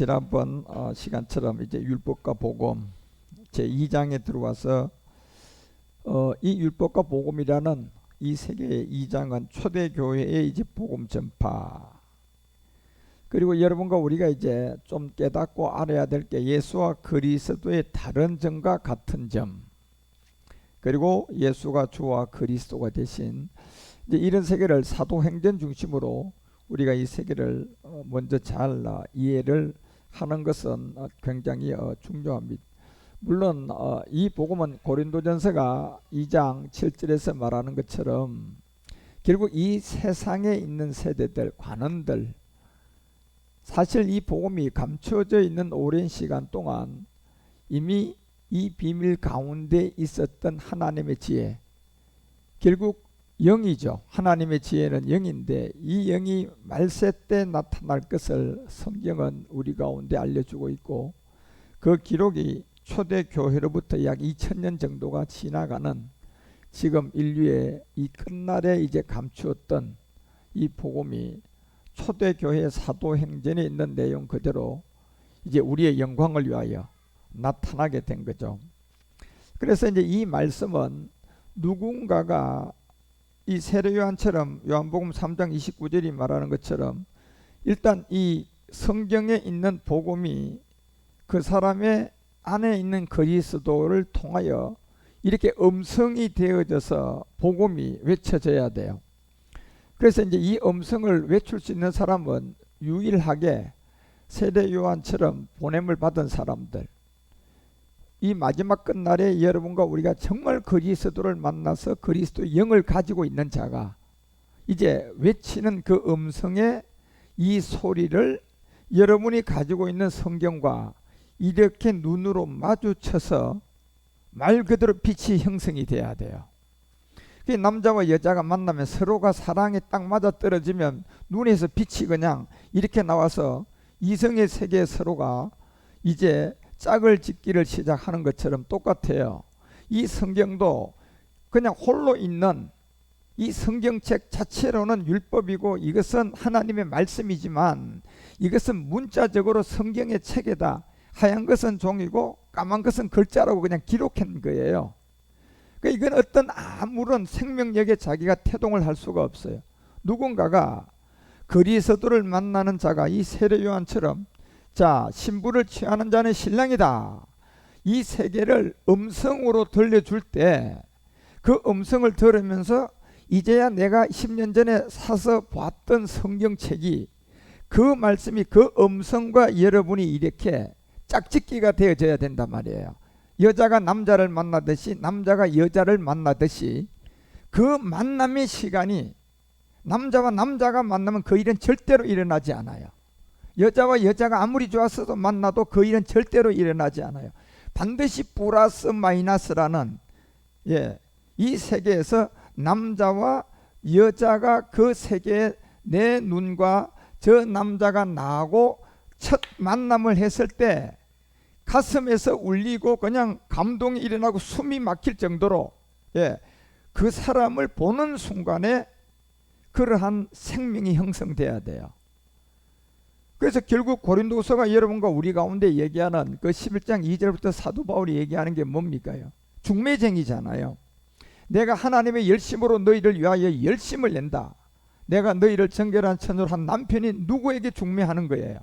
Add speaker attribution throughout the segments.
Speaker 1: 지난번 시간처럼 이제 율법과 복음 제 2장에 들어와서 이 율법과 복음이라는 이 세 개의 2장은 초대교회의 이제 복음 전파, 그리고 여러분과 우리가 이제 좀 깨닫고 알아야 될 게 예수와 그리스도의 다른 점과 같은 점, 그리고 예수가 주와 그리스도가 되신 이제 이런 세계를 사도행전 중심으로 우리가 이 세계를 먼저 잘 이해를 하는 것은 굉장히 중요합니다. 물론 이 복음은 고린도전서가 2장 7절에서 말하는 것처럼 결국 이 세상에 있는 세대들, 관원들, 사실 이 복음이 감춰져 있는 오랜 시간 동안 이미 이 비밀 가운데 있었던 하나님의 지혜, 결국 영이죠. 하나님의 지혜는 영인데 이 영이 말세 때 나타날 것을 성경은 우리 가운데 알려주고 있고, 그 기록이 초대교회로부터 약 2000년 정도가 지나가는 지금 인류의 이 끝날에 이제 감추었던 이 복음이 초대교회 사도행전에 있는 내용 그대로 이제 우리의 영광을 위하여 나타나게 된 거죠. 그래서 이제 이 말씀은 누군가가 이 세례 요한처럼 요한복음 3장 29절이 말하는 것처럼 일단 이 성경에 있는 복음이 그 사람의 안에 있는 그리스도를 통하여 이렇게 음성이 되어져서 복음이 외쳐져야 돼요. 그래서 이제 이 음성을 외칠 수 있는 사람은 유일하게 세례 요한처럼 보냄을 받은 사람들, 이 마지막 끝날에 여러분과 우리가 정말 그리스도를 만나서 그리스도의 영을 가지고 있는 자가 이제 외치는 그 음성의 이 소리를 여러분이 가지고 있는 성경과 이렇게 눈으로 마주쳐서 말 그대로 빛이 형성이 돼야 돼요. 남자와 여자가 만나면 서로가 사랑에 딱 맞아 떨어지면 눈에서 빛이 그냥 이렇게 나와서 이성의 세계에 서로가 이제 짝을 짓기를 시작하는 것처럼 똑같아요. 이 성경도 그냥 홀로 있는 이 성경책 자체로는 율법이고 이것은 하나님의 말씀이지만 이것은 문자적으로 성경의 책에다 하얀 것은 종이고 까만 것은 글자라고 그냥 기록한 거예요. 그러니까 이건 어떤 아무런 생명력에 자기가 태동을 할 수가 없어요. 누군가가 그리스도를 만나는 자가 이 세례 요한처럼 자, 신부를 취하는 자는 신랑이다, 이 세계를 음성으로 들려줄 때 그 음성을 들으면서 이제야 내가 10년 전에 사서 봤던 성경책이 그 말씀이 그 음성과 여러분이 이렇게 짝짓기가 되어져야 된단 말이에요. 여자가 남자를 만나듯이 남자가 여자를 만나듯이 그 만남의 시간이, 남자와 남자가 만나면 그 일은 절대로 일어나지 않아요. 여자와 여자가 아무리 좋았어도 만나도 그 일은 절대로 일어나지 않아요. 반드시 플러스 마이너스라는 이 세계에서 남자와 여자가 그 세계에 내 눈과 저 남자가 나하고 첫 만남을 했을 때 가슴에서 울리고 그냥 감동이 일어나고 숨이 막힐 정도로 그 사람을 보는 순간에 그러한 생명이 형성돼야 돼요. 그래서 결국 고린도서가 여러분과 우리 가운데 얘기하는 그 11장 2절부터 사도 바울이 얘기하는 게 뭡니까요? 중매쟁이잖아요. 내가 하나님의 열심으로 너희를 위하여 열심을 낸다. 내가 너희를 정결한 처녀로 한 남편이 누구에게 중매하는 거예요.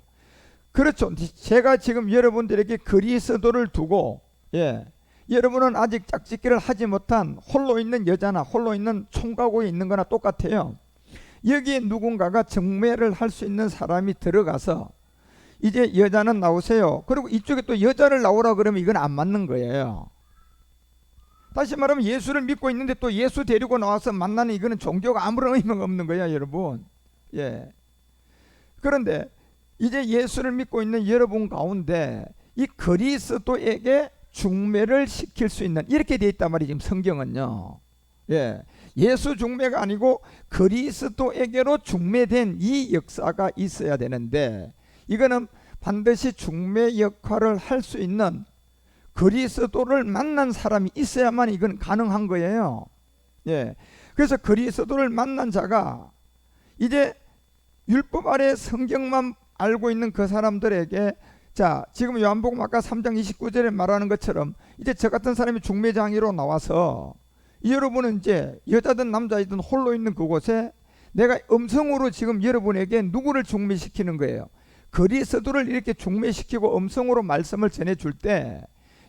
Speaker 1: 그렇죠. 제가 지금 여러분들에게 그리스도를 두고 여러분은 아직 짝짓기를 하지 못한 홀로 있는 여자나 홀로 있는 총각고에 있는 거나 똑같아요. 여기에 누군가가 정매를 할 수 있는 사람이 들어가서 이제 여자는 나오세요, 그리고 이쪽에 또 여자를 나오라 그러면 이건 안 맞는 거예요. 다시 말하면 예수를 믿고 있는데 또 예수 데리고 나와서 만나는 이거는 종교가 아무런 의미가 없는 거야, 여러분. 그런데 이제 예수를 믿고 있는 여러분 가운데 이 그리스도에게 중매를 시킬 수 있는, 이렇게 돼 있단 말이에요, 지금 성경은요. 예수 중매가 아니고 그리스도에게로 중매된 이 역사가 있어야 되는데, 이거는 반드시 중매 역할을 할 수 있는 그리스도를 만난 사람이 있어야만 이건 가능한 거예요. 그래서 그리스도를 만난 자가 이제 율법 아래 성경만 알고 있는 그 사람들에게 자, 지금 요한복음 아까 3장 29절에 말하는 것처럼 이제 저 같은 사람이 중매장이로 나와서 여러분은 이제 여자든 남자이든 홀로 있는 그곳에 내가 음성으로 지금 여러분에게 누구를 중매시키는 거예요? 그리스도를 이렇게 중매시키고 음성으로 말씀을 전해줄 때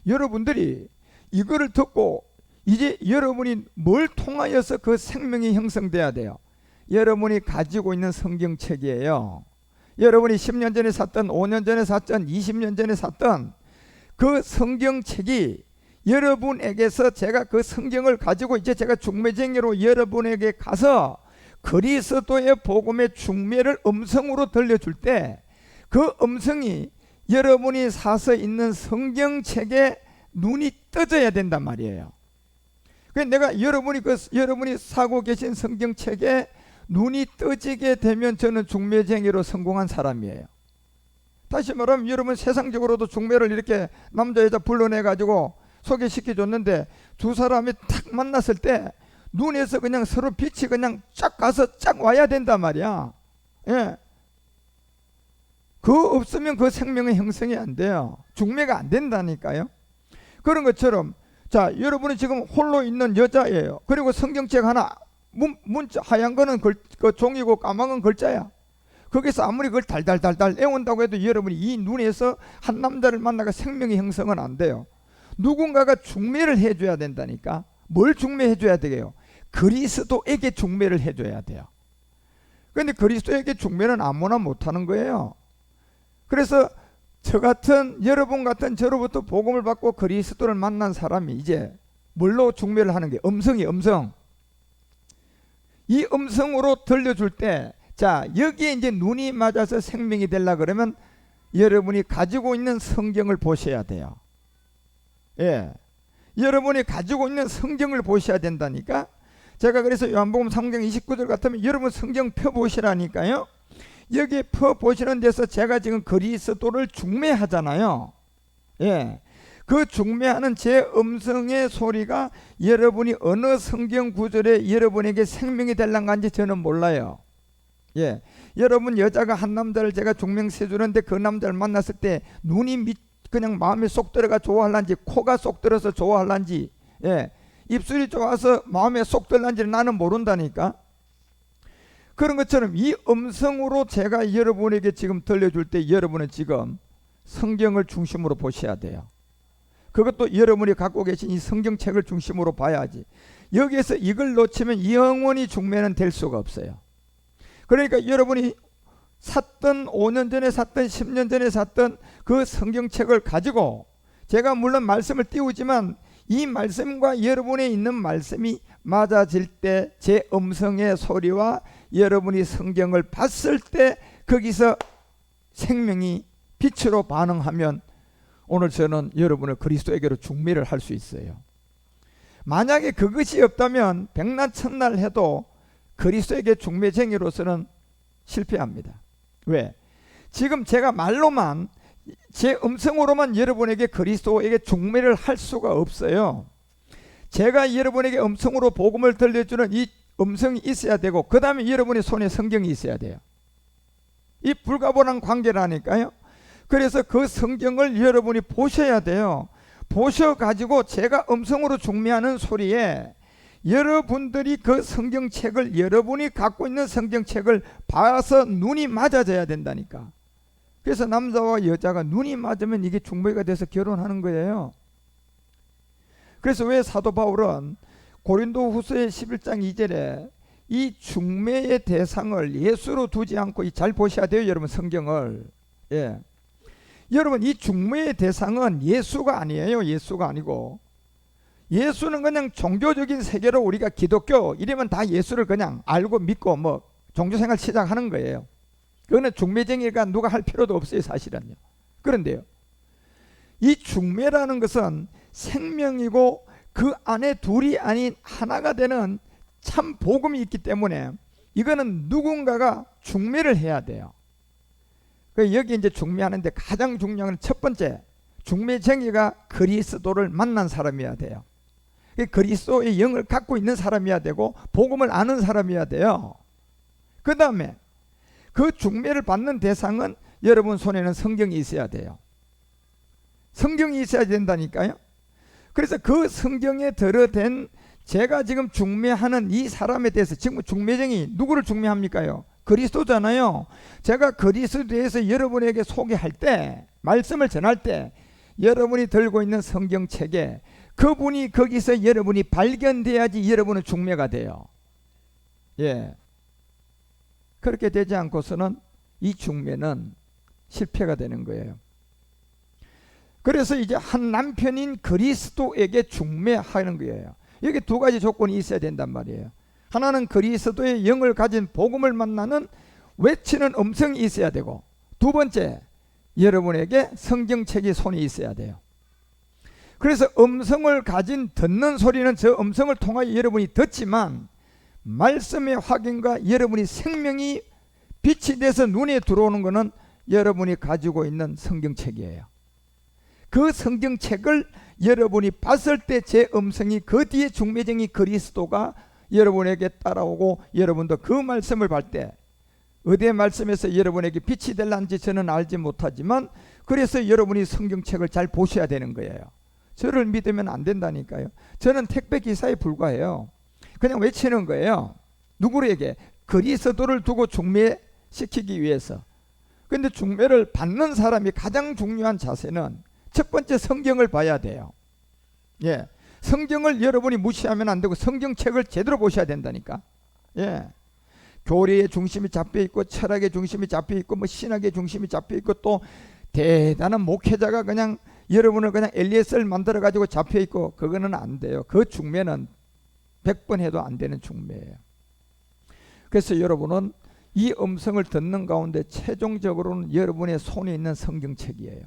Speaker 1: 여러분들이 이거를 듣고 이제 여러분이 뭘 통하여서 그 생명이 형성돼야 돼요? 여러분이 가지고 있는 성경책이에요. 여러분이 10년 전에 샀던 5년 전에 샀던 20년 전에 샀던 그 성경책이 여러분에게서 제가 그 성경을 가지고 이제 제가 중매쟁이로 여러분에게 가서 그리스도의 복음의 중매를 음성으로 들려줄 때 그 음성이 여러분이 사서 있는 성경책에 눈이 떠져야 된단 말이에요. 그래서 내가 여러분이 사고 계신 성경책에 눈이 떠지게 되면 저는 중매쟁이로 성공한 사람이에요. 다시 말하면 여러분 세상적으로도 중매를 이렇게 남자 여자 불러내 가지고 소개시켜 줬는데 두 사람이 탁 만났을 때 눈에서 그냥 서로 빛이 그냥 쫙 가서 쫙 와야 된단 말이야. 예. 그거 없으면 그 생명의 형성이 안 돼요. 중매가 안 된다니까요. 그런 것처럼 자, 여러분이 지금 홀로 있는 여자예요. 그리고 성경책 하나 문자 하얀 거는 그 종이고 까만 건 글자야. 거기서 아무리 그걸 달달달달 애운다고 해도 여러분이 이 눈에서 한 남자를 만나가 생명의 형성은 안 돼요. 누군가가 중매를 해줘야 된다니까. 뭘 중매해줘야 돼요? 그리스도에게 중매를 해줘야 돼요. 그런데 그리스도에게 중매는 아무나 못하는 거예요. 그래서 저 같은 여러분 같은 저로부터 복음을 받고 그리스도를 만난 사람이 이제 뭘로 중매를 하는 게 음성이 음성. 이 음성으로 들려줄 때 자, 여기에 이제 눈이 맞아서 생명이 되려 그러면 여러분이 가지고 있는 성경을 보셔야 돼요. 예. 여러분이 가지고 있는 성경을 보셔야 된다니까. 제가 그래서 요한복음 3장 29절 같으면 여러분 성경 펴보시라니까요. 여기 펴보시는 데서 제가 지금 그리스도를 중매하잖아요. 예. 그 중매하는 제 음성의 소리가 여러분이 어느 성경 구절에 여러분에게 생명이 될랑간지 저는 몰라요. 예. 여러분 여자가 한 남자를 제가 중명세 주는데 그 남자를 만났을 때 눈이 그냥 마음에 쏙 들어가 좋아할란지 코가 쏙 들어서 좋아할란지 예. 입술이 좋아서 마음에 쏙 들란지를 나는 모른다니까. 그런 것처럼 이 음성으로 제가 여러분에게 지금 들려줄 때 여러분은 지금 성경을 중심으로 보셔야 돼요. 그것도 여러분이 갖고 계신 이 성경책을 중심으로 봐야지. 여기에서 이걸 놓치면 영원히 중매는 될 수가 없어요. 그러니까 여러분이 샀던 5년 전에 샀던 10년 전에 샀던 그 성경책을 가지고 제가 물론 말씀을 띄우지만 이 말씀과 여러분에 있는 말씀이 맞아질 때 제 음성의 소리와 여러분이 성경을 봤을 때 거기서 생명이 빛으로 반응하면 오늘 저는 여러분을 그리스도에게로 중매를 할 수 있어요. 만약에 그것이 없다면 백날 천날 해도 그리스도에게 중매쟁이로서는 실패합니다. 왜? 지금 제가 말로만 제 음성으로만 여러분에게 그리스도에게 중매를 할 수가 없어요. 제가 여러분에게 음성으로 복음을 들려주는 이 음성이 있어야 되고 그 다음에 여러분의 손에 성경이 있어야 돼요. 이 불가분한 관계라니까요. 그래서 그 성경을 여러분이 보셔야 돼요. 보셔가지고 제가 음성으로 중매하는 소리에 여러분들이 그 성경책을 여러분이 갖고 있는 성경책을 봐서 눈이 맞아져야 된다니까. 그래서 남자와 여자가 눈이 맞으면 이게 중매가 돼서 결혼하는 거예요. 그래서 왜 사도 바울은 고린도 후서의 11장 2절에 이 중매의 대상을 예수로 두지 않고 잘 보셔야 돼요. 여러분 성경을. 예. 여러분 이 중매의 대상은 예수가 아니에요. 예수가 아니고 예수는 그냥 종교적인 세계로 우리가 기독교 이러면 다 예수를 그냥 알고 믿고 뭐 종교생활 시작하는 거예요. 그거는 중매쟁이가 누가 할 필요도 없어요. 사실은요. 그런데요 이 중매라는 것은 생명이고 그 안에 둘이 아닌 하나가 되는 참 복음이 있기 때문에 이거는 누군가가 중매를 해야 돼요. 여기 이제 중매하는데 가장 중요한 첫 번째 중매쟁이가 그리스도를 만난 사람이어야 돼요. 그리스도의 영을 갖고 있는 사람이어야 되고 복음을 아는 사람이어야 돼요. 그 다음에 그 중매를 받는 대상은 여러분 손에는 성경이 있어야 돼요. 성경이 있어야 된다니까요. 그래서 그 성경에 들어댄 제가 지금 중매하는 이 사람에 대해서, 지금 중매쟁이 누구를 중매합니까요? 그리스도잖아요. 제가 그리스도에 대해서 여러분에게 소개할 때, 말씀을 전할 때 여러분이 들고 있는 성경책에 그분이 거기서 여러분이 발견돼야지 여러분은 중매가 돼요. 예. 그렇게 되지 않고서는 이 중매는 실패가 되는 거예요. 그래서 이제 한 남편인 그리스도에게 중매하는 거예요. 여기 두 가지 조건이 있어야 된단 말이에요. 하나는 그리스도의 영을 가진 복음을 만나는 외치는 음성이 있어야 되고, 두 번째, 여러분에게 성경책이 손에 있어야 돼요. 그래서 음성을 가진 듣는 소리는 저 음성을 통하여 여러분이 듣지만, 말씀의 확인과 여러분이 생명이 빛이 돼서 눈에 들어오는 것은 여러분이 가지고 있는 성경책이에요. 그 성경책을 여러분이 봤을 때 제 음성이, 그 뒤에 중매쟁이 그리스도가 여러분에게 따라오고, 여러분도 그 말씀을 볼 때 어디의 말씀에서 여러분에게 빛이 될런지 저는 알지 못하지만, 그래서 여러분이 성경책을 잘 보셔야 되는 거예요. 저를 믿으면 안 된다니까요. 저는 택배 기사에 불과해요. 그냥 외치는 거예요. 누구에게? 그리스도를 두고 중매시키기 위해서. 근데 중매를 받는 사람이 가장 중요한 자세는 첫 번째 성경을 봐야 돼요. 예, 성경을 여러분이 무시하면 안 되고 성경책을 제대로 보셔야 된다니까. 예, 교리의 중심이 잡혀 있고, 철학의 중심이 잡혀 있고, 뭐 신학의 중심이 잡혀 있고, 또 대단한 목회자가 그냥 여러분을 그냥 엘리에스를 만들어 가지고 잡혀 있고, 그거는 안 돼요. 그 중매는 100번 해도 안 되는 중매예요. 그래서 여러분은 이 음성을 듣는 가운데 최종적으로는 여러분의 손에 있는 성경책이에요.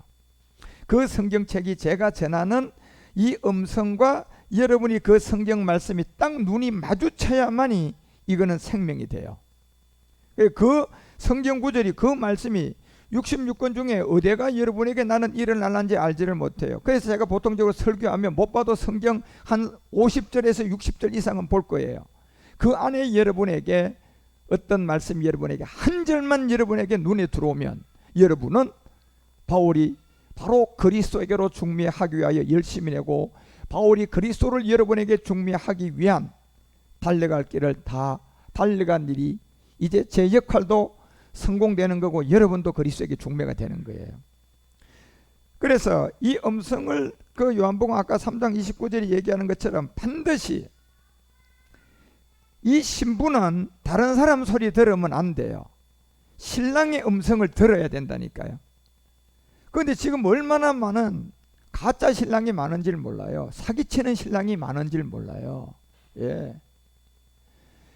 Speaker 1: 그 성경책이 제가 전하는 이 음성과 여러분이 그 성경 말씀이 딱 눈이 마주쳐야만이 이거는 생명이 돼요. 그 성경 구절이, 그 말씀이 66권 중에 어디가 여러분에게 나는 일어날는지 알지를 못해요. 그래서 제가 보통적으로 설교하면 못 봐도 성경 한 50절에서 60절 이상은 볼 거예요. 그 안에 여러분에게 어떤 말씀이 여러분에게 한 절만 여러분에게 눈에 들어오면, 여러분은 바울이 바로 그리스도에게로 중매하기 위하여 열심히 내고, 바울이 그리스도를 여러분에게 중매하기 위한 달려갈 길을 다 달려간 일이 이제 제 역할도 성공되는 거고, 여러분도 그리스도에게 중매가 되는 거예요. 그래서 이 음성을 그 요한복음 아까 3장 29절이 얘기하는 것처럼 반드시 이 신부는 다른 사람 소리 들으면 안 돼요. 신랑의 음성을 들어야 된다니까요. 그런데 지금 얼마나 많은 가짜 신랑이 많은지를 몰라요. 사기치는 신랑이 많은지를 몰라요. 예.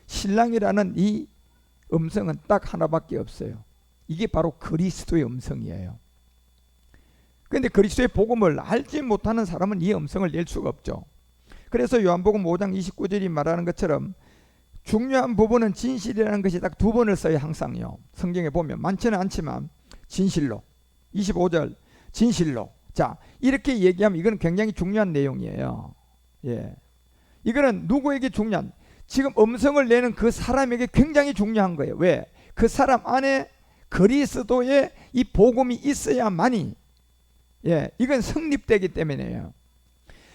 Speaker 1: 신랑이라는 이 음성은 딱 하나밖에 없어요. 이게 바로 그리스도의 음성이에요. 그런데 그리스도의 복음을 알지 못하는 사람은 이 음성을 낼 수가 없죠. 그래서 요한복음 5장 29절이 말하는 것처럼 중요한 부분은 진실이라는 것이 딱 두 번을 써요. 항상요. 성경에 보면 많지는 않지만 진실로, 25절 진실로. 자, 이렇게 얘기하면 이건 굉장히 중요한 내용이에요. 예, 이거는 누구에게 중요한, 지금 음성을 내는 그 사람에게 굉장히 중요한 거예요. 왜? 그 사람 안에 그리스도의 이 복음이 있어야만이, 예, 이건 성립되기 때문이에요.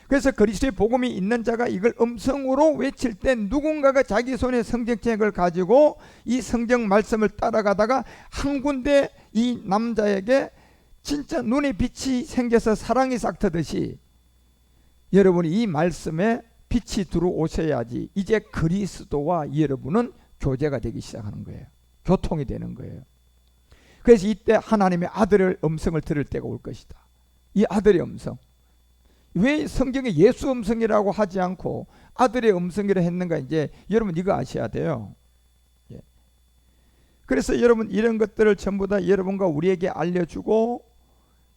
Speaker 1: 그래서 그리스도의 복음이 있는 자가 이걸 음성으로 외칠 때 누군가가 자기 손에 성경책을 가지고 이 성경 말씀을 따라가다가 한 군데 이 남자에게 진짜 눈에 빛이 생겨서 사랑이 싹 트듯이 여러분이 이 말씀에 빛이 들어오셔야지 이제 그리스도와 여러분은 교제가 되기 시작하는 거예요. 교통이 되는 거예요. 그래서 이때 하나님의 아들의 음성을 들을 때가 올 것이다. 이 아들의 음성. 왜 성경에 예수 음성이라고 하지 않고 아들의 음성이라 했는가, 이제 여러분 이거 아셔야 돼요. 예. 그래서 여러분 이런 것들을 전부 다 여러분과 우리에게 알려주고,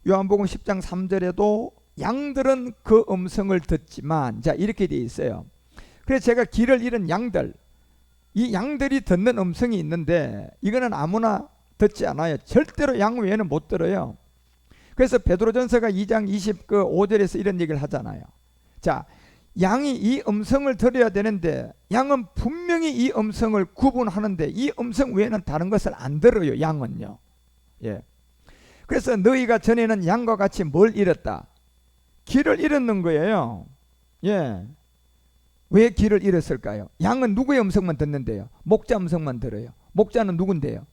Speaker 1: 요한복음 10장 3절에도 양들은 그 음성을 듣지만, 자 이렇게 돼 있어요. 그래서 제가 길을 잃은 양들, 이 양들이 듣는 음성이 있는데 이거는 아무나 듣지 않아요. 절대로 양 외에는 못 들어요. 그래서 베드로전서가 2장 25절에서 이런 얘기를 하잖아요. 자, 양이 이 음성을 들어야 되는데 양은 분명히 이 음성을 구분하는데 이 음성 외에는 다른 것을 안 들어요. 양은요. 예. 그래서 너희가 전에는 양과 같이 뭘 잃었다? 길을 잃었는 거예요. 예. 왜 길을 잃었을까요? 양은 누구의 음성만 듣는데요? 목자 음성만 들어요. 목자는 누군데요?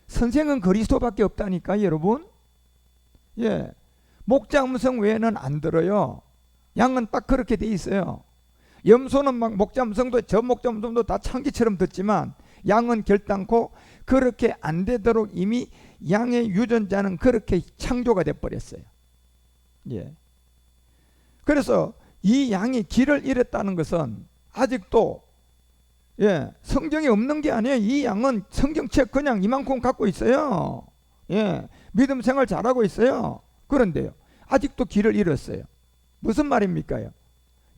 Speaker 1: 선생은 그리스도밖에 없다니까 여러분. 예. 목자 음성 외에는 안 들어요. 양은 딱 그렇게 돼 있어요. 염소는 막 목자 음성도 저 목자 음성도 다 창기처럼 듣지만 양은 결단코 그렇게 안 되도록 이미 양의 유전자는 그렇게 창조가 돼 버렸어요. 예. 그래서 이 양이 길을 잃었다는 것은 아직도 예, 성경에 없는 게 아니에요. 이 양은 성경책 그냥 이만큼 갖고 있어요. 예, 믿음 생활 잘하고 있어요. 그런데요, 아직도 길을 잃었어요. 무슨 말입니까?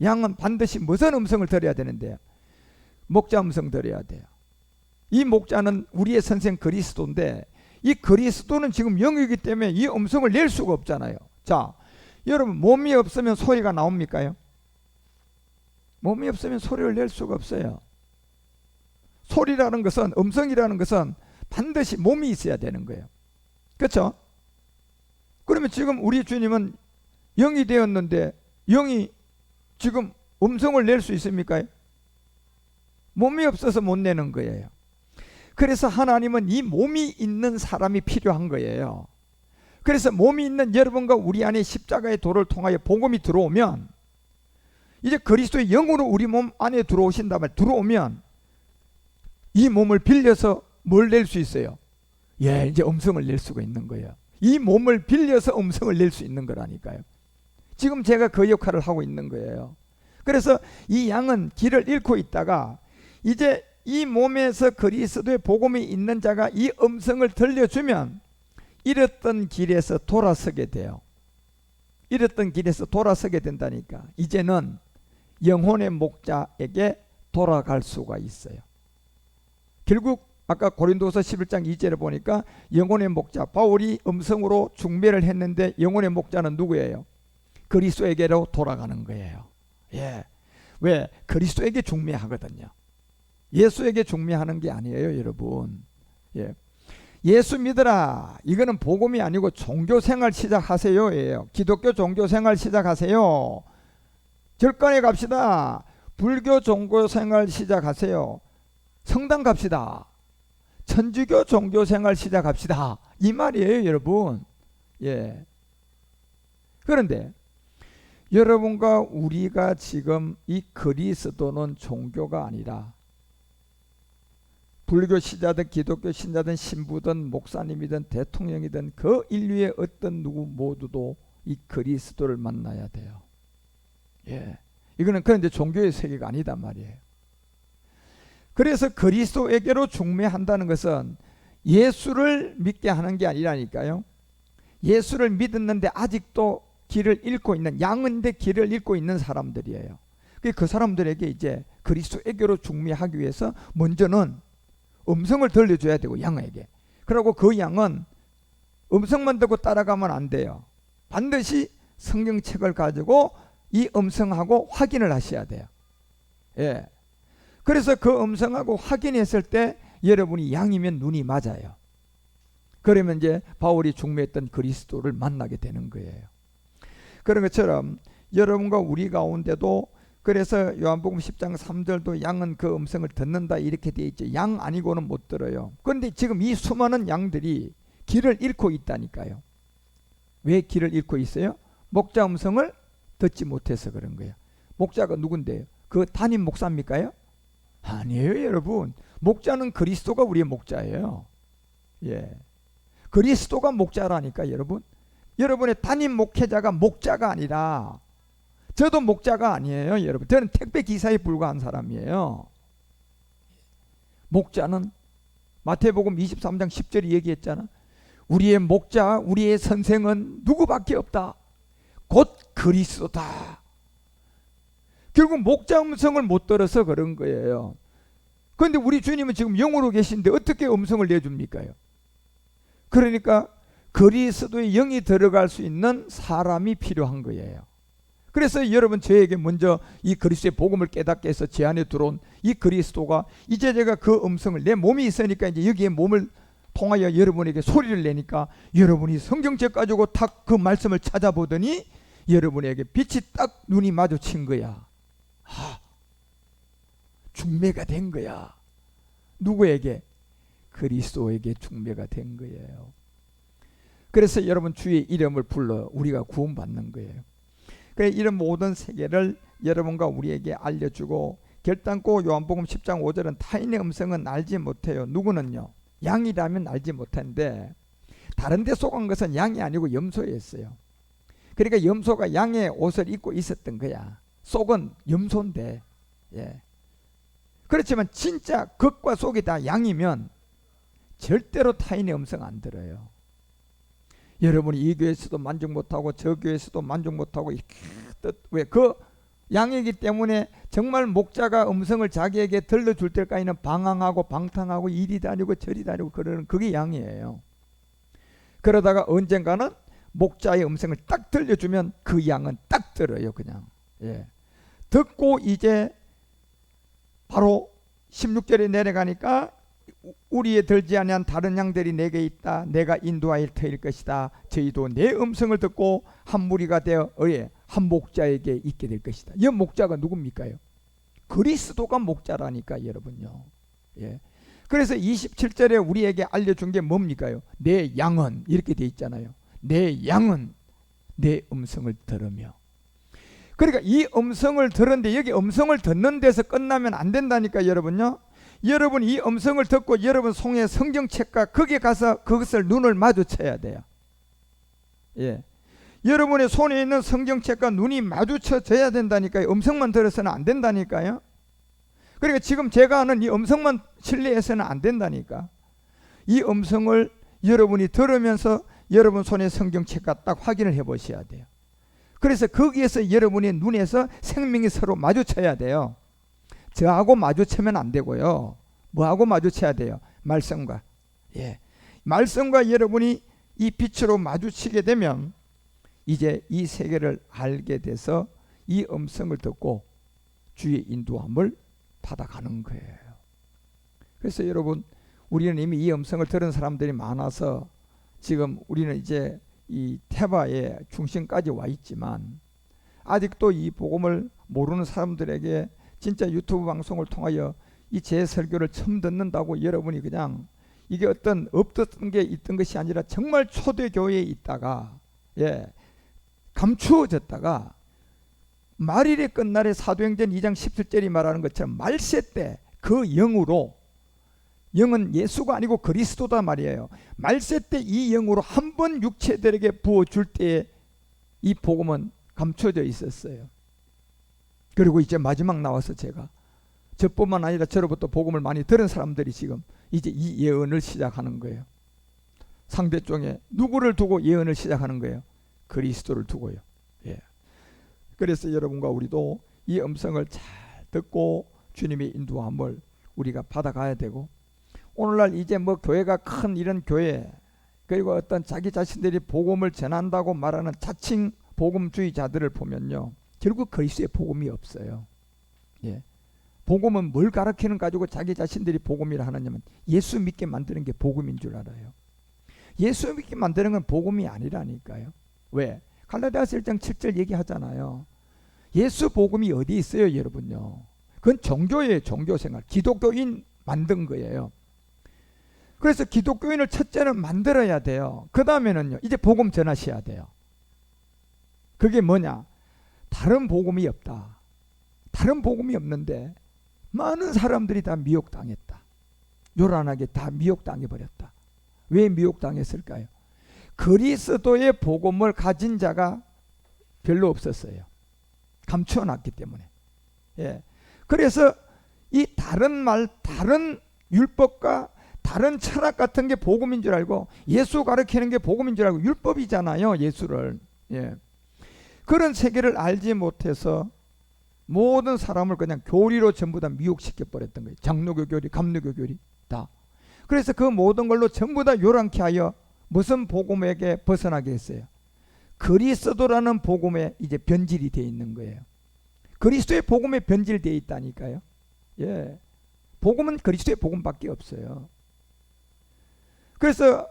Speaker 1: 양은 반드시 무슨 음성을 들어야 되는데요? 목자 음성 들어야 돼요. 이 목자는 우리의 선생 그리스도인데 이 그리스도는 지금 영이기 때문에 이 음성을 낼 수가 없잖아요. 자, 여러분 몸이 없으면 소리가 나옵니까? 몸이 없으면 소리를 낼 수가 없어요. 소리라는 것은, 음성이라는 것은 반드시 몸이 있어야 되는 거예요. 그렇죠? 그러면 지금 우리 주님은 영이 되었는데 영이 지금 음성을 낼 수 있습니까? 몸이 없어서 못 내는 거예요. 그래서 하나님은 이 몸이 있는 사람이 필요한 거예요. 그래서 몸이 있는 여러분과 우리 안에 십자가의 도를 통하여 복음이 들어오면, 이제 그리스도의 영으로 우리 몸 안에 들어오신단 말이에요. 들어오면 이 몸을 빌려서 뭘 낼 수 있어요? 예, 이제 음성을 낼 수가 있는 거예요. 이 몸을 빌려서 음성을 낼 수 있는 거라니까요. 지금 제가 그 역할을 하고 있는 거예요. 그래서 이 양은 길을 잃고 있다가 이제 이 몸에서 그리스도의 복음이 있는 자가 이 음성을 들려주면 잃었던 길에서 돌아서게 돼요. 잃었던 길에서 돌아서게 된다니까. 이제는 영혼의 목자에게 돌아갈 수가 있어요. 결국 아까 고린도서 11장 2절에 보니까 영혼의 목자 바울이 음성으로 중매를 했는데 영혼의 목자는 누구예요? 그리스도에게로 돌아가는 거예요. 예. 왜? 그리스도에게 중매하거든요. 예수에게 중매하는 게 아니에요, 여러분. 예. 예수 믿으라. 이거는 복음이 아니고 종교생활 시작하세요예요. 기독교 종교생활 시작하세요. 절간에 갑시다. 불교 종교생활 시작하세요. 성당 갑시다. 천주교 종교생활 시작합시다. 이 말이에요, 여러분. 예. 그런데 여러분과 우리가 지금 이 그리스도는 종교가 아니라 불교 신자든 기독교 신자든 신부든 목사님이든 대통령이든 그 인류의 어떤 누구 모두도 이 그리스도를 만나야 돼요. 예. 이거는 그런데 종교의 세계가 아니다 말이에요. 그래서 그리스도에게로 중매한다는 것은 예수를 믿게 하는 게 아니라니까요. 예수를 믿었는데 아직도 길을 잃고 있는, 양인데 길을 잃고 있는 사람들이에요. 그 사람들에게 이제 그리스도에게로 중매하기 위해서 먼저는 음성을 들려줘야 되고, 양에게. 그리고 그 양은 음성만 듣고 따라가면 안 돼요. 반드시 성경책을 가지고 이 음성하고 확인을 하셔야 돼요. 예. 그래서 그 음성하고 확인했을 때 여러분이 양이면 눈이 맞아요. 그러면 이제 바울이 중매했던 그리스도를 만나게 되는 거예요. 그런 것처럼 여러분과 우리 가운데도, 그래서 요한복음 10장 3절도 양은 그 음성을 듣는다 이렇게 되어 있죠. 양 아니고는 못 들어요. 그런데 지금 이 수많은 양들이 길을 잃고 있다니까요. 왜 길을 잃고 있어요? 목자 음성을 듣지 못해서 그런 거예요. 목자가 누군데요? 그 담임 목사입니까요? 아니에요, 여러분. 목자는 그리스도가 우리의 목자예요. 예. 그리스도가 목자라니까, 여러분. 여러분의 담임 목회자가 목자가 아니라, 저도 목자가 아니에요, 여러분. 저는 택배 기사에 불과한 사람이에요. 목자는 마태복음 23장 10절이 얘기했잖아. 우리의 목자, 우리의 선생은 누구밖에 없다. 곧 그리스도다. 결국 목자 음성을 못 들어서 그런 거예요. 그런데 우리 주님은 지금 영으로 계신데 어떻게 음성을 내줍니까? 그러니까 그리스도의 영이 들어갈 수 있는 사람이 필요한 거예요. 그래서 여러분, 저에게 먼저 이 그리스도의 복음을 깨닫게 해서 제 안에 들어온 이 그리스도가, 이제 제가 그 음성을, 내 몸이 있으니까 이제 여기에 몸을 통하여 여러분에게 소리를 내니까 여러분이 성경책 가지고 딱 그 말씀을 찾아보더니 여러분에게 빛이 딱 눈이 마주친 거야. 중매가 된 거야. 누구에게? 그리스도에게 중매가 된 거예요. 그래서 여러분 주의 이름을 불러 우리가 구원받는 거예요. 그래 이런 모든 세계를 여러분과 우리에게 알려주고 결단코 요한복음 10장 5절은 타인의 음성은 알지 못해요. 누구는요? 양이라면 알지 못하는데 다른 데 속한 것은 양이 아니고 염소였어요. 그러니까 염소가 양의 옷을 입고 있었던 거야. 속은 염소인데. 예. 그렇지만 진짜 겉과 속이 다 양이면 절대로 타인의 음성 안 들어요. 여러분이 이 교회에서도 만족 못하고 저 교회에서도 만족 못하고 왜 그 양이기 때문에 정말 목자가 음성을 자기에게 들려줄 때까지는 방황하고 방탕하고 이리 다니고 저리 다니고 그러는 그게 양이에요. 그러다가 언젠가는 목자의 음성을 딱 들려주면 그 양은 딱 들어요. 그냥 예. 듣고 이제 바로 16절에 내려가니까 우리에 들지 아니한 다른 양들이 내게 있다. 내가 인도하여 터일 것이다. 저희도 내 음성을 듣고 한 무리가 되어 한 목자에게 있게 될 것이다. 이 목자가 누굽니까요? 그리스도가 목자라니까 여러분요. 예. 그래서 27절에 우리에게 알려준 게 뭡니까요? 내 양은 이렇게 돼 있잖아요. 내 양은 내 음성을 들으며. 그러니까 이 음성을 들었는데 여기 음성을 듣는 데서 끝나면 안 된다니까 여러분요. 여러분 이 음성을 듣고 여러분 손에 성경책과 거기에 가서 그것을 눈을 마주쳐야 돼요. 예. 여러분의 손에 있는 성경책과 눈이 마주쳐져야 된다니까요. 음성만 들어서는 안 된다니까요. 그러니까 지금 제가 하는 이 음성만 신뢰해서는 안 된다니까. 이 음성을 여러분이 들으면서 여러분 손에 성경책과 딱 확인을 해 보셔야 돼요. 그래서 거기에서 여러분의 눈에서 생명이 서로 마주쳐야 돼요. 저하고 마주치면 안 되고요. 뭐하고 마주쳐야 돼요? 말씀과. 예. 말씀과 여러분이 이 빛으로 마주치게 되면 이제 이 세계를 알게 돼서 이 음성을 듣고 주의 인도함을 받아가는 거예요. 그래서 여러분 우리는 이미 이 음성을 들은 사람들이 많아서 지금 우리는 이제 이 태바의 중심까지 와 있지만 아직도 이 복음을 모르는 사람들에게 진짜 유튜브 방송을 통하여 이 제 설교를 처음 듣는다고 여러분이 그냥 이게 어떤 없었던 게 있던 것이 아니라 정말 초대교회에 있다가 예, 감추어졌다가 말일의 끝날에 사도행전 2장 17절이 말하는 것처럼 말세 때 그 영으로, 영은 예수가 아니고 그리스도다 말이에요. 말세 때 이 영으로 한 번 육체들에게 부어줄 때에 이 복음은 감춰져 있었어요. 그리고 이제 마지막 나와서 제가 저뿐만 아니라 저로부터 복음을 많이 들은 사람들이 지금 이제 이 예언을 시작하는 거예요. 상대쪽에 누구를 두고 예언을 시작하는 거예요? 그리스도를 두고요. 예. 그래서 여러분과 우리도 이 음성을 잘 듣고 주님의 인도함을 우리가 받아가야 되고, 오늘날 이제 뭐 교회가 큰 이런 교회, 그리고 어떤 자기 자신들이 복음을 전한다고 말하는 자칭 복음주의자들을 보면요, 결국 그리스도의 복음이 없어요. 예. 복음은 뭘 가르치는 가지고 자기 자신들이 복음이라 하느냐면 예수 믿게 만드는 게 복음인 줄 알아요. 예수 믿게 만드는 건 복음이 아니라니까요. 왜? 갈라디아서 1장 7절 얘기하잖아요. 예수 복음이 어디 있어요, 여러분요? 그건 종교예요, 종교생활. 기독교인 만든 거예요. 그래서 기독교인을 첫째는 만들어야 돼요. 그 다음에는요, 이제 복음 전하셔야 돼요. 그게 뭐냐? 다른 복음이 없다. 다른 복음이 없는데 많은 사람들이 다 미혹당했다. 요란하게 다 미혹당해버렸다. 왜 미혹당했을까요? 그리스도의 복음을 가진 자가 별로 없었어요. 감추어놨기 때문에. 예. 그래서 이 다른 말, 다른 율법과 다른 철학 같은 게 복음인 줄 알고, 예수 가르치는 게 복음인 줄 알고, 율법이잖아요, 예수를. 예. 그런 세계를 알지 못해서 모든 사람을 그냥 교리로 전부 다 미혹시켜 버렸던 거예요. 장로교 교리, 감리교 교리 다. 그래서 그 모든 걸로 전부 다 요란케 하여 무슨 복음에게 벗어나게 했어요? 그리스도라는 복음에 이제 변질이 되어 있는 거예요. 그리스도의 복음에 변질되어 있다니까요. 예. 복음은 그리스도의 복음밖에 없어요. 그래서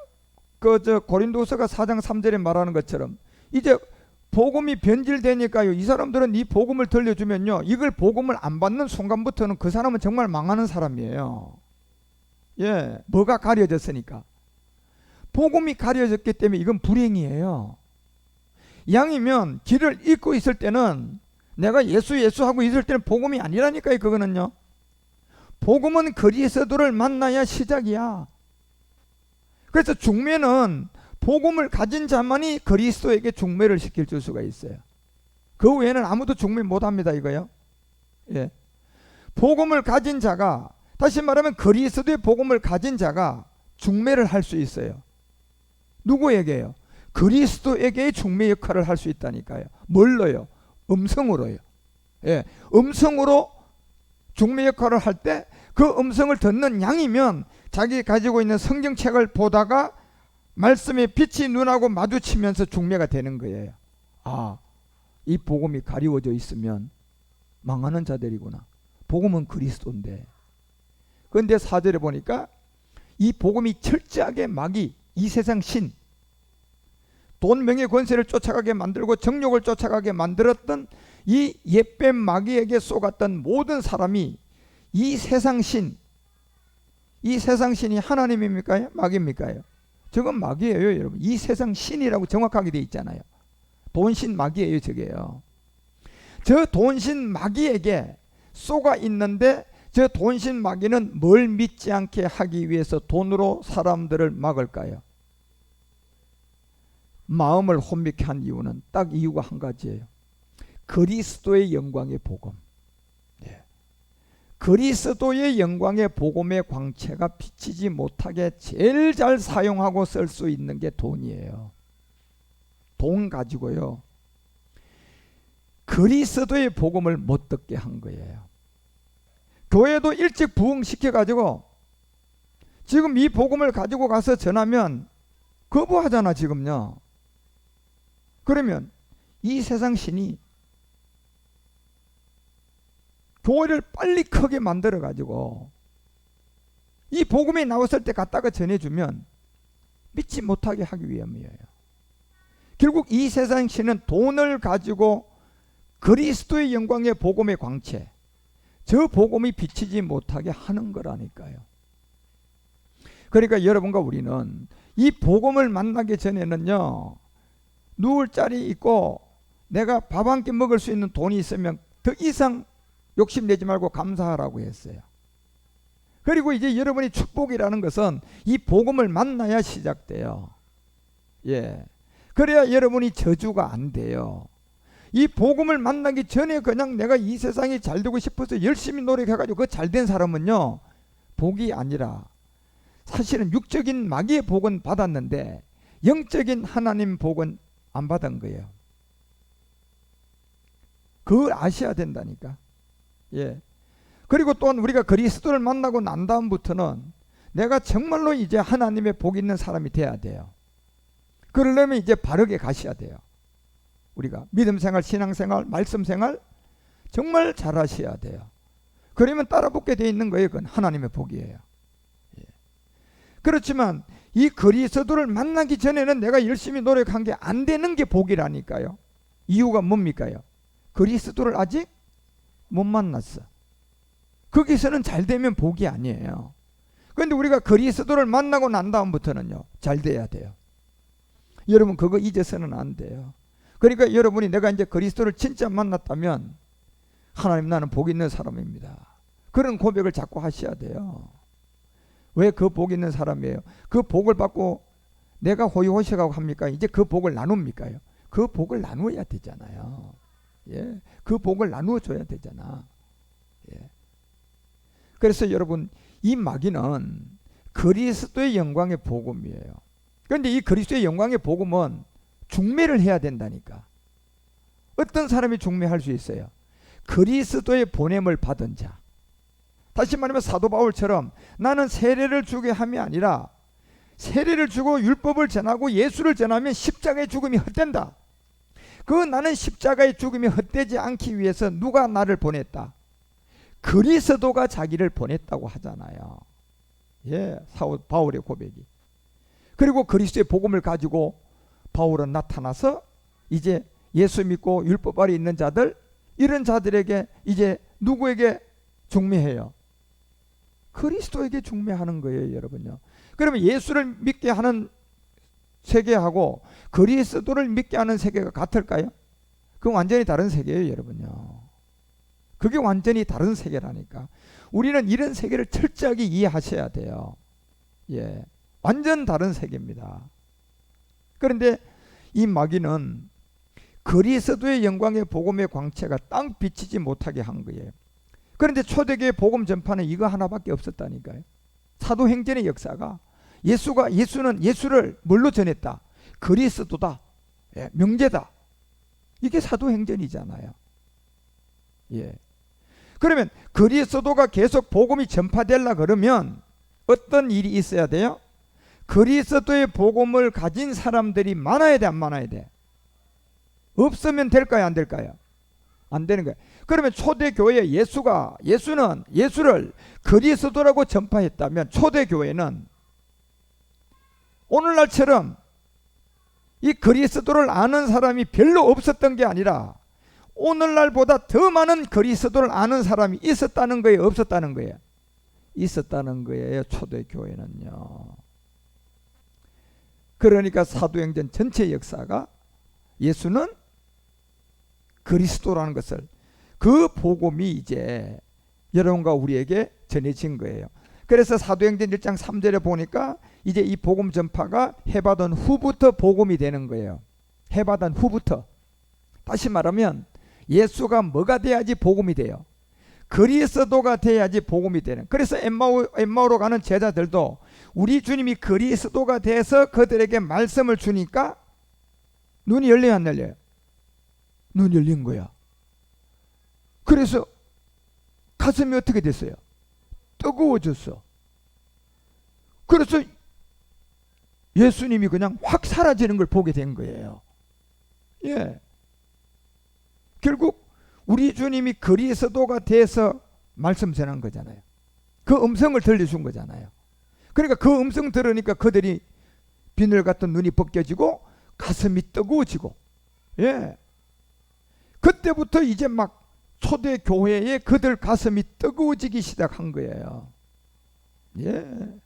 Speaker 1: 고린도서가 4장 3절에 말하는 것처럼 이제 복음이 변질되니까요, 이 사람들은 이 복음을 들려주면요, 이걸 복음을 안 받는 순간부터는 그 사람은 정말 망하는 사람이에요. 예, 뭐가 가려졌으니까. 복음이 가려졌기 때문에 이건 불행이에요. 양이면 길을 잇고 있을 때는, 내가 예수 하고 있을 때는 복음이 아니라니까요. 그거는요, 복음은 그리스도를 만나야 시작이야. 그래서 중매는 복음을 가진 자만이 그리스도에게 중매를 시킬 수가 있어요. 그 외에는 아무도 중매 못합니다, 이거요. 예. 복음을 가진 자가, 다시 말하면 그리스도의 복음을 가진 자가 중매를 할 수 있어요. 누구에게요? 그리스도에게의 중매 역할을 할 수 있다니까요. 뭘로요? 음성으로요. 예. 음성으로 중매 역할을 할 때 그 음성을 듣는 양이면 자기 가지고 있는 성경책을 보다가 말씀의 빛이 눈하고 마주치면서 중매가 되는 거예요. 아, 이 복음이 가리워져 있으면 망하는 자들이구나. 복음은 그리스도인데. 그런데 4절에 보니까 이 복음이 철저하게 마귀, 이 세상 신, 돈, 명예, 권세를 쫓아가게 만들고 정욕을 쫓아가게 만들었던 이 옛뱀 마귀에게 쏘갔던 모든 사람이 이 세상 신, 이 세상 신이 하나님입니까? 마귀입니까? 저건 마귀예요, 여러분. 이 세상 신이라고 정확하게 돼 있잖아요. 돈신 마귀예요, 저게요. 저 돈신 마귀에게 쏘가 있는데, 저 돈신 마귀는 뭘 믿지 않게 하기 위해서 돈으로 사람들을 막을까요? 마음을 혼미케 한 이유는 딱 이유가 한 가지예요. 그리스도의 영광의 복음. 예. 그리스도의 영광의 복음의 광채가 비치지 못하게 제일 잘 사용하고 쓸 수 있는 게 돈이에요. 돈 가지고요, 그리스도의 복음을 못 듣게 한 거예요. 교회도 일찍 부흥시켜 가지고 지금 이 복음을 가지고 가서 전하면 거부하잖아, 지금요. 그러면 이 세상 신이 교회를 빨리 크게 만들어 가지고 이 복음이 나왔을 때 갖다가 전해주면 믿지 못하게 하기 위함이에요. 결국 이 세상 신은 돈을 가지고 그리스도의 영광의 복음의 광채, 저 복음이 비치지 못하게 하는 거라니까요. 그러니까 여러분과 우리는 이 복음을 만나기 전에는요, 누울 자리 있고 내가 밥 한 끼 먹을 수 있는 돈이 있으면 더 이상 욕심내지 말고 감사하라고 했어요. 그리고 이제 여러분이 축복이라는 것은 이 복음을 만나야 시작돼요. 예. 그래야 여러분이 저주가 안 돼요. 이 복음을 만나기 전에 그냥 내가 이 세상이 잘 되고 싶어서 열심히 노력해가지고 그 잘된 사람은요, 복이 아니라 사실은 육적인 마귀의 복은 받았는데 영적인 하나님 복은 안 받은 거예요. 그걸 아셔야 된다니까. 예. 그리고 또한 우리가 그리스도를 만나고 난 다음부터는 내가 정말로 이제 하나님의 복 있는 사람이 돼야 돼요. 그러려면 이제 바르게 가셔야 돼요. 우리가 믿음생활, 신앙생활, 말씀생활 정말 잘 하셔야 돼요. 그러면 따라붙게 돼 있는 거예요. 그건 하나님의 복이에요. 예. 그렇지만 이 그리스도를 만나기 전에는 내가 열심히 노력한 게 안 되는 게 복이라니까요. 이유가 뭡니까요? 그리스도를 아직 못 만났어. 거기서는 잘 되면 복이 아니에요. 그런데 우리가 그리스도를 만나고 난 다음부터는요, 잘 돼야 돼요. 여러분, 그거 잊어서는 안 돼요. 그러니까 여러분이 내가 이제 그리스도를 진짜 만났다면 하나님, 나는 복 있는 사람입니다, 그런 고백을 자꾸 하셔야 돼요. 왜 그 복 있는 사람이에요? 그 복을 받고 내가 호의호식하고 합니까? 이제 그 복을 나눕니까요? 그 복을 나누어야 되잖아요. 예, 그 복을 나누어 줘야 되잖아. 예. 그래서 여러분, 이 마귀는 그리스도의 영광의 복음이에요. 그런데 이 그리스도의 영광의 복음은 중매를 해야 된다니까. 어떤 사람이 중매할 수 있어요? 그리스도의 보냄을 받은 자. 다시 말하면 사도 바울처럼 나는 세례를 주게 함이 아니라 세례를 주고 율법을 전하고 예수를 전하면 십자가의 죽음이 헛된다. 그 나는 십자가의 죽음이 헛되지 않기 위해서 누가 나를 보냈다? 그리스도가 자기를 보냈다고 하잖아요. 예, 바울의 고백이. 그리고 그리스도의 복음을 가지고 바울은 나타나서 이제 예수 믿고 율법 아래 있는 자들, 이런 자들에게 이제 누구에게 중매해요? 그리스도에게 중매하는 거예요, 여러분요. 그러면 예수를 믿게 하는 세계하고 그리스도를 믿게 하는 세계가 같을까요? 그건 완전히 다른 세계예요, 여러분요. 그게 완전히 다른 세계라니까. 우리는 이런 세계를 철저하게 이해하셔야 돼요. 예, 완전 다른 세계입니다. 그런데 이 마귀는 그리스도의 영광의 복음의 광채가 땅 비치지 못하게 한 거예요. 그런데 초대교회 복음 전파는 이거 하나밖에 없었다니까요. 사도행전의 역사가 예수는 예수를 뭘로 전했다? 그리스도다. 예, 명제다. 이게 사도행전이잖아요. 예. 그러면 그리스도가 계속 복음이 전파되려 그러면 어떤 일이 있어야 돼요? 그리스도의 복음을 가진 사람들이 많아야 돼, 안 많아야 돼? 없으면 될까요, 안 될까요? 안 되는 거예요. 그러면 초대교회에 예수는 예수를 그리스도라고 전파했다면 초대교회는 오늘날처럼 이 그리스도를 아는 사람이 별로 없었던 게 아니라 오늘날보다 더 많은 그리스도를 아는 사람이 있었다는 거예요, 없었다는 거예요? 있었다는 거예요, 초대교회는요. 그러니까 사도행전 전체 역사가 예수는 그리스도라는 것을, 그 복음이 이제 여러분과 우리에게 전해진 거예요. 그래서 사도행전 1장 3절에 보니까 이제 이 복음 전파가 해받은 후부터 복음이 되는 거예요. 해받은 후부터. 다시 말하면 예수가 뭐가 돼야지 복음이 돼요? 그리스도가 돼야지 복음이 되는. 그래서 엠마오로 가는 제자들도 우리 주님이 그리스도가 돼서 그들에게 말씀을 주니까 눈이 열려요, 안 열려요? 눈 열린 거야. 그래서 가슴이 어떻게 됐어요? 뜨거워졌어. 그래서 예수님이 그냥 확 사라지는 걸 보게 된 거예요. 예. 결국 우리 주님이 그리스도가 돼서 말씀 전한 거잖아요. 그 음성을 들려준 거잖아요. 그러니까 그 음성 들으니까 그들이 비늘 같은 눈이 벗겨지고 가슴이 뜨거워지고, 예. 그때부터 이제 막 초대 교회에 그들 가슴이 뜨거워지기 시작한 거예요. 예.